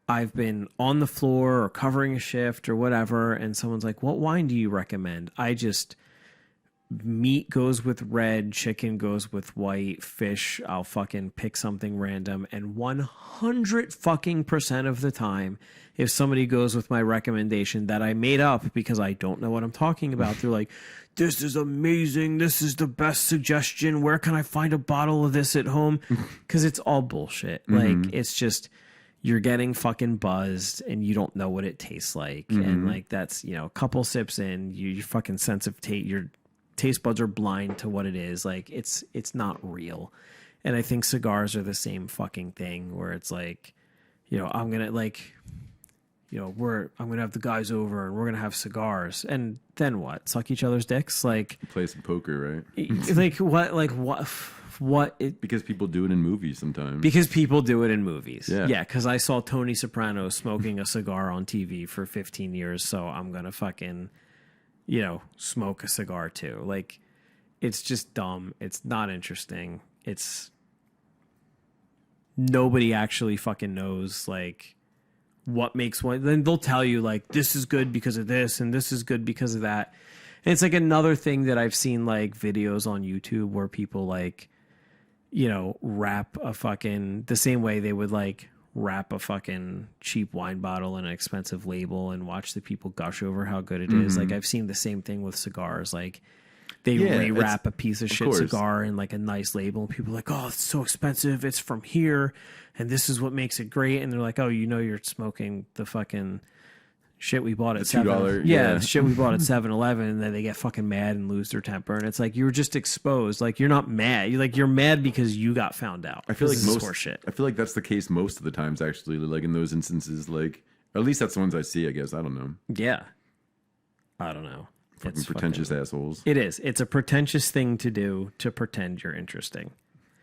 I've been on the floor or covering a shift or whatever, and someone's like, what wine do you recommend? I just, meat goes with red, chicken goes with white, fish, I'll fucking pick something random. And 100 fucking % of the time, if somebody goes with my recommendation that I made up because I don't know what I'm talking about, they're like, this is amazing. This is the best suggestion. Where can I find a bottle of this at home? Because it's all bullshit. Like, it's just, you're getting fucking buzzed and you don't know what it tastes like. And like, that's, you know, a couple sips in, your fucking sense of taste, your taste buds are blind to what it is. Like, it's not real. And I think cigars are the same fucking thing, where it's like, you know, I'm going to like, you know, I'm going to have the guys over and we're going to have cigars. And then what? Suck each other's dicks? Like, play some poker, right? what Because people do it in movies sometimes. because people do it in movies. Yeah. Yeah, because I saw Tony Soprano smoking a cigar on TV for 15 years, so I'm going to fucking, you know, smoke a cigar too. Like, it's just dumb. It's not interesting. It's, nobody actually fucking knows, like, what makes one. Then they'll tell you, like, this is good because of this, and this is good because of that. And it's like another thing that I've seen, like, videos on YouTube where people, like, you know, wrap a fucking, the same way they would like wrap a fucking cheap wine bottle in an expensive label and watch the people gush over how good it is. Like, I've seen the same thing with cigars. Like, they rewrap a piece of shit course. cigar in like a nice label, and people are like, oh, it's so expensive. It's from here, and this is what makes it great. And they're like, oh, you know, you're smoking the fucking shit we bought at $2, yeah, shit we bought at 7-Eleven, and then they get fucking mad and lose their temper. And it's like, you were just exposed. Like, you're not mad. You're mad because you got found out. I feel like This is most horseshit. I feel like that's the case most of the times, actually. Like in those instances, like, or at least that's the ones I see. I guess I don't know. Yeah. I don't know. Fucking pretentious assholes. It is. It's a pretentious thing to do to pretend you're interesting.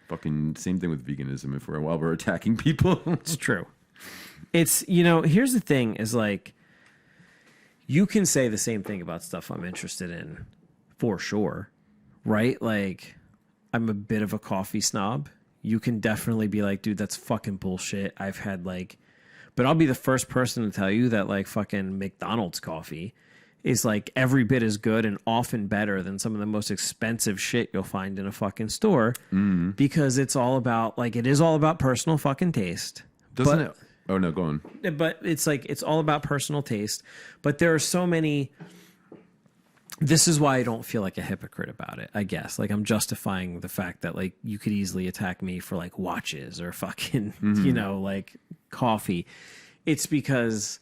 Fucking same thing with veganism. If we're attacking people, It's true. It's, here's the thing is like, you can say the same thing about stuff I'm interested in for sure, right? Like, I'm a bit of a coffee snob. You can definitely be like, dude, that's fucking bullshit. I've had but I'll be the first person to tell you that like fucking McDonald's coffee is like every bit as good and often better than some of the most expensive shit you'll find in a fucking store because it's all about it is all about personal fucking taste. Doesn't it? Oh no, go on. But it's like, it's all about personal taste, but there are so many. This is why I don't feel like a hypocrite about it, I guess. Like, I'm justifying the fact that like you could easily attack me for like watches or fucking, like coffee. It's because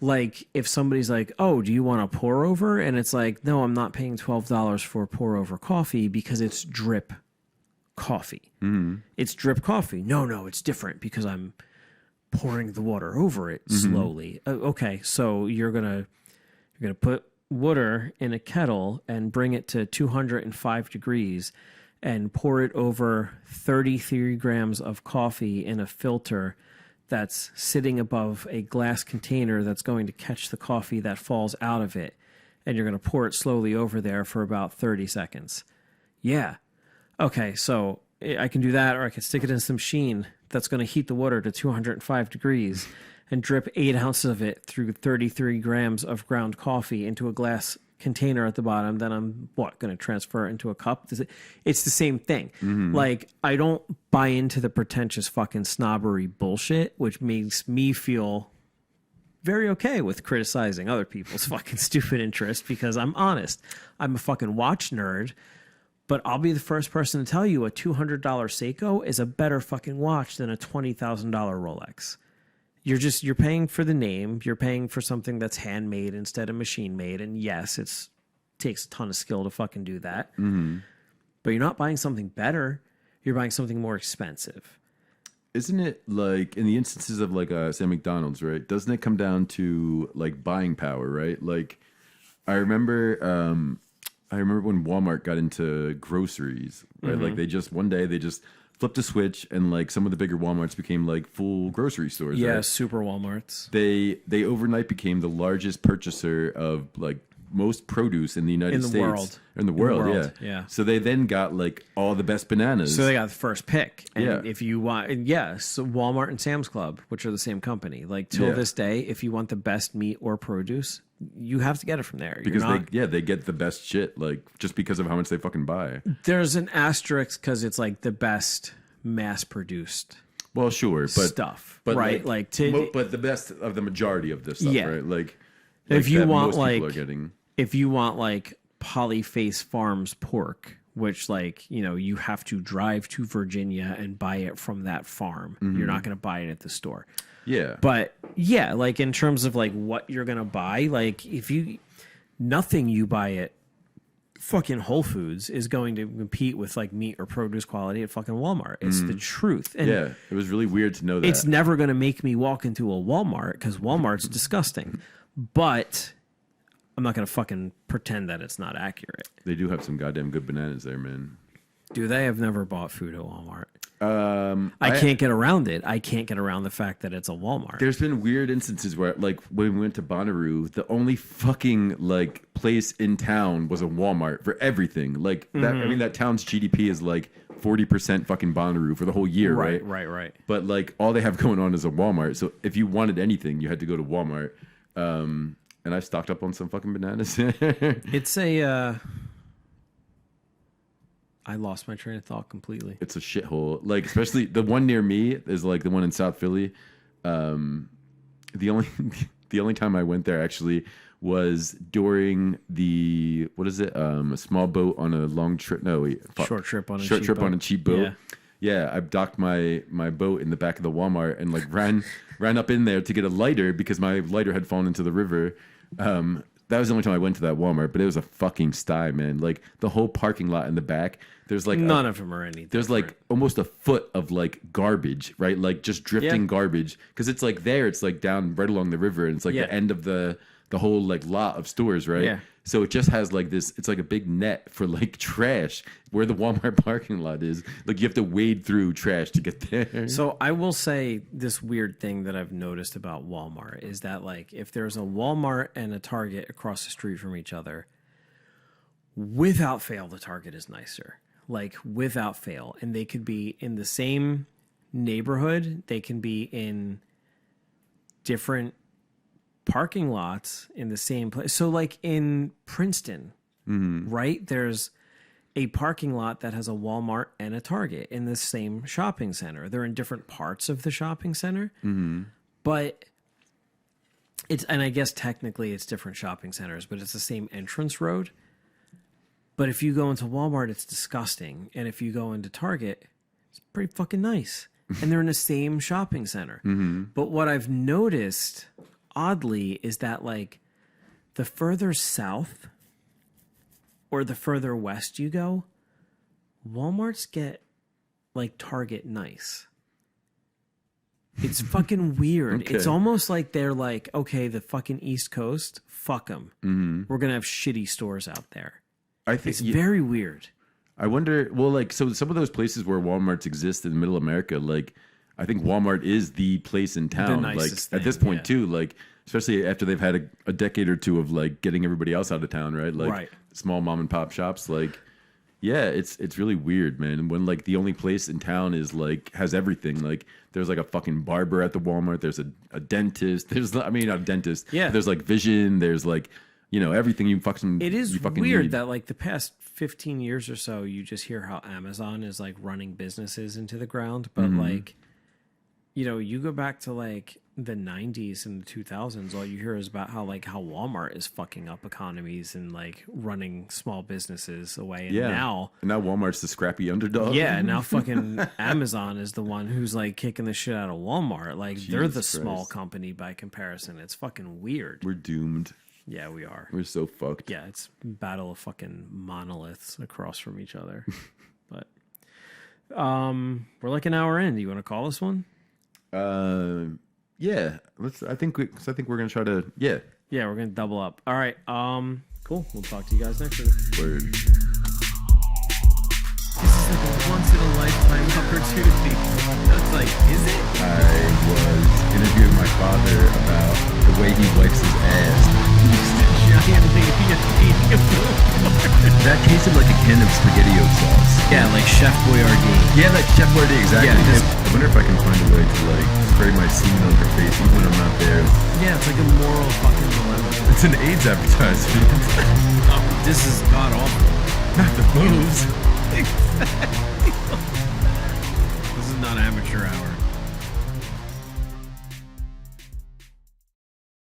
like if somebody's like, oh, do you want a pour over? And it's like, no, I'm not paying $12 for a pour over coffee because it's drip coffee. It's drip coffee. No, it's different because I'm pouring the water over it slowly. Okay, so you're gonna put water in a kettle and bring it to 205 degrees and pour it over 33 grams of coffee in a filter that's sitting above a glass container that's going to catch the coffee that falls out of it, and you're going to pour it slowly over there for about 30 seconds. Yeah. Okay, so I can do that, or I can stick it in some machine that's going to heat the water to 205 degrees and drip 8 ounces of it through 33 grams of ground coffee into a glass container at the bottom. Then I'm going to transfer it into a cup? It's the same thing. Like, I don't buy into the pretentious fucking snobbery bullshit, which makes me feel very okay with criticizing other people's fucking stupid interests because I'm honest. I'm a fucking watch nerd. But I'll be the first person to tell you a $200 Seiko is a better fucking watch than a $20,000 Rolex. You're paying for the name. You're paying for something that's handmade instead of machine made. And yes, it takes a ton of skill to fucking do that. But you're not buying something better. You're buying something more expensive. Isn't it like in the instances of like say McDonald's, right? Doesn't it come down to like buying power, right? Like I remember when Walmart got into groceries, right? Like one day they just flipped a switch and like some of the bigger Walmarts became like full grocery stores. Yeah, right? super Walmarts. They overnight became the largest purchaser of like most produce in the United States. In the world, yeah. So they then got like all the best bananas. So they got the first pick. And Yeah. if you want, so Walmart and Sam's Club, which are the same company, like till this day, if you want the best meat or produce, you have to get it from there. Because they get the best shit, like just because of how much they fucking buy. There's an asterisk because it's like the best mass produced Well, sure, but stuff, but right? but the best of the majority of this stuff, Yeah. right? Like if you that want most people are getting. if you want like Polyface Farms pork, which you have to drive to Virginia and buy it from that farm. You're not going to buy it at the store. Yeah. But yeah, like in terms of like what you're going to buy, like nothing you buy at fucking Whole Foods is going to compete with like meat or produce quality at fucking Walmart. It's the truth. And yeah, it was really weird to know that. it's never going to make me walk into a Walmart because Walmart's disgusting. But I'm not going to fucking pretend that it's not accurate. They do have some goddamn good bananas there, man. Do they? Have never bought food at Walmart. I can't get around it. I can't get around the fact that it's a Walmart. There's been weird instances where, like, when we went to Bonnaroo, the only fucking like place in town was a Walmart for everything. Like that. I mean, that town's GDP is like 40% fucking Bonnaroo for the whole year, right? Right. But like, all they have going on is a Walmart. So if you wanted anything, you had to go to Walmart. And I stocked up on some fucking bananas. It's a. I lost my train of thought completely. It's a shithole. Like, especially the one near me is like the one in South Philly. The only time I went there actually was during the a small boat on a long trip. No, Short trip on a cheap boat. Yeah. Yeah, I docked my boat in the back of the Walmart and like ran up in there to get a lighter because my lighter had fallen into the river. That was the only time I went to that Walmart, but it was a fucking sty, man. Like the whole parking lot in the back, there's like none of them are any. There's like almost a foot of like garbage, right? Like just drifting garbage because it's like it's like down right along the river, and it's like the end of the the whole like lot of stores, right? Yeah. So it just has like this. It's like a big net for like trash where the Walmart parking lot is. Like you have to wade through trash to get there. So I will say this weird thing that I've noticed about Walmart is that like if there's a Walmart and a Target across the street from each other, without fail, the Target is nicer. Like without fail. And they could be in the same neighborhood. They can be in different parking lots in the same place. So like in Princeton, right? There's a parking lot that has a Walmart and a Target in the same shopping center. They're in different parts of the shopping center, but it's, and I guess technically it's different shopping centers, but it's the same entrance road. But if you go into Walmart, it's disgusting. And if you go into Target, it's pretty fucking nice. And they're in the same shopping center. But what I've noticed, oddly, is that like the further south or the further west you go, Walmarts get like Target nice. It's fucking weird. Okay. It's almost like they're like, okay, the fucking East Coast, fuck them. We're going to have shitty stores out there. I think It's very weird. I wonder, well, like, so some of those places where Walmarts exist in middle America, like, I think Walmart is the place in town. Like, nicest at this thing, point, yeah. too, like, especially after they've had a decade or two of, like, getting everybody else out of town, right? Like, Right. small mom and pop shops, like, yeah, it's really weird, man. When, like, the only place in town is, like, has everything. Like, there's, like, a fucking barber at the Walmart. There's a dentist. There's, I mean, not a dentist. Yeah. There's, like, vision. There's, like, you know, everything you fucking It is you fucking weird need. that like the past 15 years or so, you just hear how Amazon is like running businesses into the ground. But like, you know, you go back to like the 90s and the 2000s, all you hear is about how like how Walmart is fucking up economies and like running small businesses away. And now And now Walmart's the scrappy underdog. yeah, now fucking Amazon is the one who's like kicking the shit out of Walmart. Like they're the Jesus small Christ. company by comparison. It's fucking weird. We're doomed. Yeah, we are. We're so fucked. Yeah, it's battle of fucking monoliths across from each other. But we're like an hour in. Do you want to call this one? Yeah. I think we're gonna try to. Yeah. Yeah, we're gonna double up. All right. Cool. We'll talk to you guys next week. Word. This is like a once in a lifetime opportunity. That's like, is it? I was interviewing my father about the way he wipes his ass. That tasted like a can of SpaghettiO sauce. Yeah, like Chef Boyardee. Yeah, like Chef Boyardee, exactly. Yeah, just- I wonder if I can find a way to like spray my semen on her face even when I'm not there. Yeah, it's like a moral fucking dilemma. It's an AIDS advertisement. Oh, this is god awful. Not the booze. This is not amateur hour.